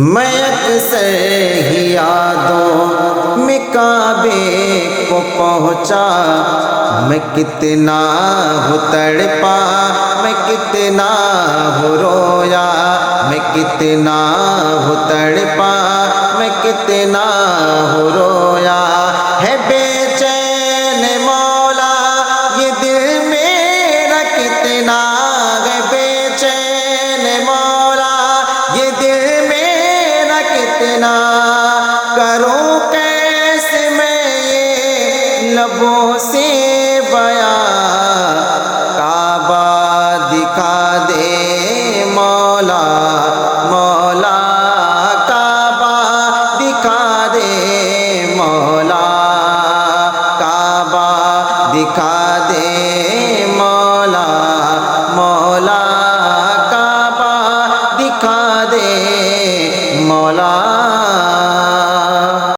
میں اکثر ہی یادوں میں کعبے کو پہنچا، میں کتنا ہوں تڑپا، میں کتنا ہوں رویا، میں کتنا ہوں تڑپا، میں کتنا ہوں رویا، ہے بے چین مولا یہ دل میرا کتنا، ہے بے چین مولا یہ دل میرا کتنا، کروں کیسے میں یہ لبوں سے بیان، کعبہ دکھا دے مولا، مولا کعبہ دکھا دے مولا، کعبہ دکھا دے مولا، مولا کعبہ دکھا دے مولا۔